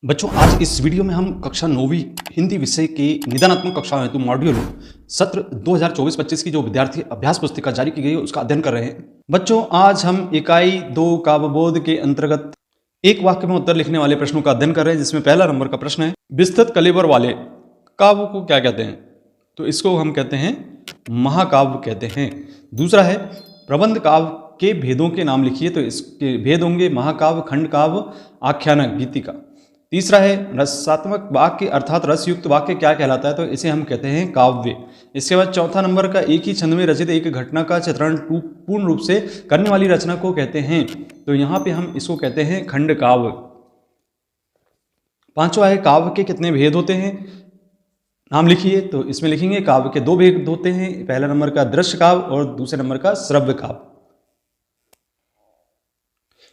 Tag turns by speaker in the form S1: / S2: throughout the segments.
S1: बच्चों आज इस वीडियो में हम कक्षा 9वीं हिंदी विषय के निदानात्मक कक्षाओं हेतु मॉड्यूल सत्र 2024-25 की जो विद्यार्थी अभ्यास पुस्तिका जारी की गई है उसका अध्ययन कर रहे हैं। बच्चों आज हम इकाई 2 काव्यबोध के अंतर्गत एक वाक्य में उत्तर लिखने वाले प्रश्नों का अध्ययन कर रहे हैं, जिसमें पहला नंबर का प्रश्न है, विस्तृत कलेबर वाले काव्य को क्या कहते हैं? तो इसको हम कहते हैं महाकाव्य कहते हैं। दूसरा है प्रबंध काव्य के भेदों के नाम लिखिए, तो इसके भेद होंगे महाकाव्य, खंड काव्य, आख्यानक, गीतिका। तीसरा है रसात्मक वाक्य अर्थात रसयुक्त वाक्य क्या कहलाता है? तो इसे हम कहते हैं काव्य। इसके बाद चौथा नंबर का एक ही छंद में रचित एक घटना का चित्रण पूर्ण रूप से करने वाली रचना को कहते हैं, तो यहाँ पे हम इसको कहते हैं खंड काव्य। पांचवा है काव्य के कितने भेद होते हैं? नाम लिखिए, तो इसमें लिखेंगे काव्य के 2 भेद होते हैं, पहला नंबर का दृश्य काव्य और दूसरे नंबर का श्रव्य काव्य।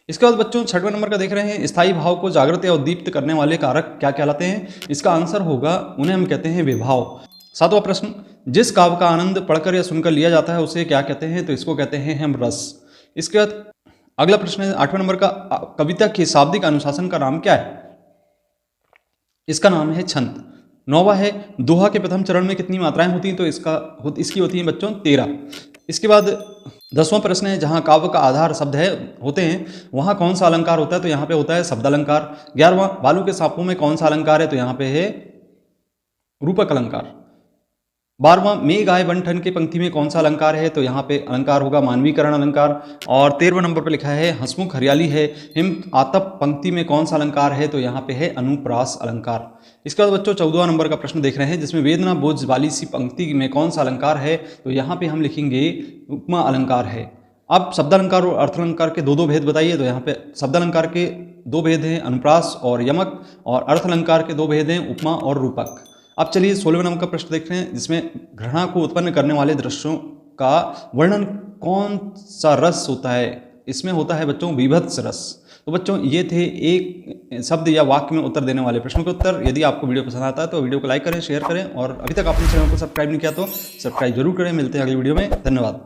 S1: इसके बाद बच्चों 6वें नंबर का देख रहे हैं, स्थायी भाव को जागृत या उद्दीप्त करने वाले कारक क्या कहलाते हैं? इसका आंसर होगा, उन्हें हम कहते हैं विभाव। 7वां प्रश्न, जिस काव्य का आनंद पढ़कर या सुनकर लिया जाता है उसे क्या कहते हैं? तो इसको कहते हैं हम रस। इसके बाद अगला प्रश्न है 8वें नंबर का, कविता के शाब्दिक अनुशासन का नाम क्या है? इसका नाम है छंद। 9वां है, दोहा के प्रथम चरण में कितनी मात्राएं होती हैं? तो इसकी होती हैं बच्चों 13। इसके बाद 10वां प्रश्न है, जहां काव्य का आधार शब्द होते हैं वहां कौन सा अलंकार होता है? तो यहाँ पे होता है शब्द अलंकार। 11वां, बालू के सापों में कौन सा अलंकार है? तो यहाँ पे है रूपक अलंकार। 12वां, मेघ आए वन ठन के पंक्ति में कौन सा अलंकार है? तो यहाँ पे अलंकार होगा मानवीकरण अलंकार। और 13वें नंबर पर लिखा है, हंसमुख हरियाली है हिम आतप पंक्ति में कौन सा अलंकार है? तो यहाँ पे है अनुप्रास अलंकार। इसके बाद बच्चों 14वां नंबर का प्रश्न देख रहे हैं, जिसमें वेदना बोझ वाली सी पंक्ति में कौन सा अलंकार है? तो यहाँ पे हम लिखेंगे उपमा अलंकार है। अब शब्द अलंकार और अर्थ अलंकार के दो भेद बताइए, तो यहाँ पे शब्द अलंकार के 2 भेद हैं, अनुप्रास और यमक, और अर्थ अलंकार के 2 भेद हैं, उपमा और रूपक। अब चलिए 16वें नंबर का प्रश्न देख रहे हैं, जिसमें घृणा को उत्पन्न करने वाले दृश्यों का वर्णन कौन सा रस होता है? इसमें होता है बच्चों विभत्स रस। तो बच्चों ये थे एक शब्द या वाक्य में उत्तर देने वाले प्रश्नों के उत्तर। यदि आपको वीडियो पसंद आता है तो वीडियो को लाइक करें, शेयर करें, और अभी तक आपने चैनल को सब्सक्राइब नहीं किया तो सब्सक्राइब जरूर करें। मिलते हैं अगली वीडियो में, धन्यवाद।